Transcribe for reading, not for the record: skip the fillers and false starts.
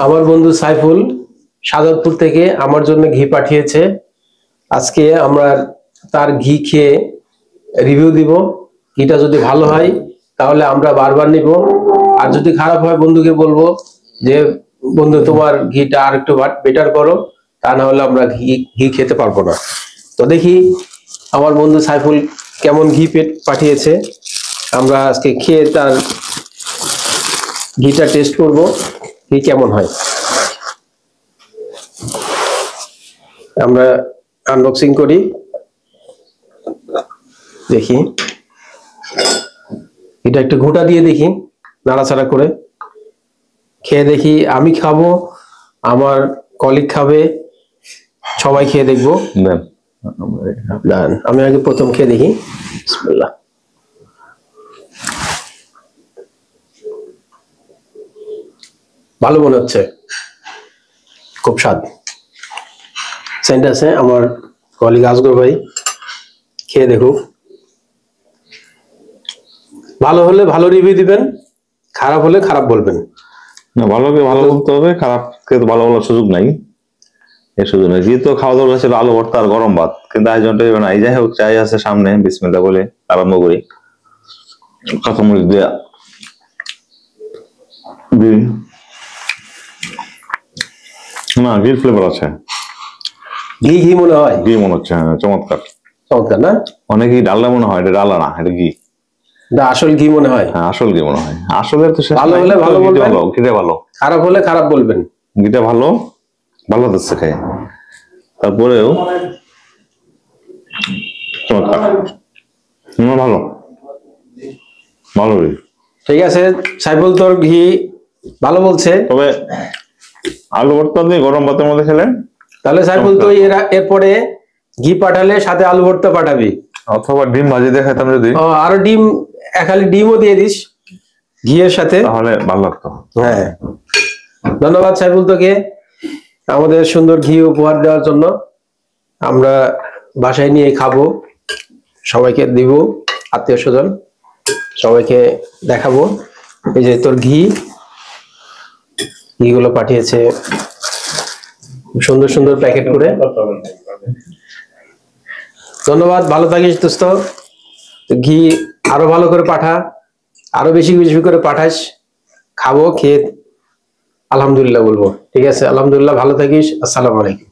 আমার বন্ধু সাইফুল সাজাদপুর থেকে আমার জন্য ঘি পাঠিয়েছে। আজকে আমরা তার ঘি খেয়ে রিভিউ দিব। ঘিটা যদি ভালো হয় তাহলে আমরা বারবার নিব, আর যদি খারাপ হয় বন্ধুকে বলবো যে বন্ধু তোমার ঘিটা আর একটু বেটার করো, তা না হলে আমরা ঘি খেতে পারবো না। তো দেখি আমার বন্ধু সাইফুল কেমন ঘি পাঠিয়েছে। আমরা আজকে খেয়ে তার ঘিটা টেস্ট করব, ঘি কেমন হয়। আমরা আনবক্সিং করি, দেখি এটা একটু ঘোটা দিয়ে দেখি, নাড়াচাড়া করে খেয়ে দেখি। আমি খাবো, আমার কলিগ খাবে, সবাই খেয়ে দেখবো। আমি আগে প্রথম খেয়ে দেখি। বিসমিল্লাহ। ভালো মনে হচ্ছে, খুব স্বাদ। সেন্ট আছে আমার কলিগ আসগর ভাই, খেয়ে দেখুক। ভালো হলে ভালো রিভিউ দিবেন, খারাপ হলে খারাপ বলবেন। না, ভালোকে ভালো বলতে হবে, খারাপকে তো ভালো বলার সুযোগ নাই। এই সুযোগ নেই। যেহেতু খাওয়া দাওয়া ছিল আলু ভর্তা আর গরম ভাত, কিন্তু আয়োজনটা না। এই যাই হোক, চাই আছে সামনে, বিসমিল্লাহ বলে আরম্ভ করি। কাঁচামরিচ দেয়া না, ঘির ফ্লেভার আছে। ঘি ঘি মনে হয়, ঘি মনে হচ্ছে। হ্যাঁ, চমৎকার চমৎকার না? অনেকেই ডালডা মনে হয়, এটা ডালা না, এটা ঘি। আসল ঘি মনে হয়। হ্যাঁ, আসল ঘি মনে হয়। আসলে তো ভালো হলে ভালো বলবেন, ঘিটা ভালো। খারাপ হলে খারাপ বলবেন। ঘিটা ভালো, ভালো হচ্ছে খাই। তারপরেও চমৎকার, ভালো ভালো। ঠিক আছে, সাইফুল তোর ঘি ভালো বলছে। তবে আলু ভর্তা দিয়ে গরম ভাতের মধ্যে খেলে, তাহলে সাইফুল তো এরপরে ঘি পাঠালে সাথে আলু ভর্তা পাঠাবি, অথবা ডিম ভাজি দিয়ে খেতাম যদি। আরো ডিম, খালি ডিমও দিয়ে দিস ঘিয়ের সাথে, তাহলে ভালো লাগতো। হ্যাঁ, ধন্যবাদ সাইফুল তোকে আমাদের সুন্দর ঘি উপহার দেওয়ার জন্য। আমরা বাসায় নিয়ে খাবো, সবাইকে দিব, আত্মীয় স্বজন সবাইকে দেখাবো। এই যে তোর ঘিগুলো পাঠিয়েছে সুন্দর সুন্দর প্যাকেট করে। ধন্যবাদ, ভালো থাকিস দোস্ত। ঘি আরো ভালো করে পাঠা, আরো বেশি বেশি করে পাঠাস, খাবো, খেয়ে আলহামদুলিল্লাহ বলবো। ঠিক আছে, আলহামদুলিল্লাহ, ভালো থাকিস। আসসালামু আলাইকুম।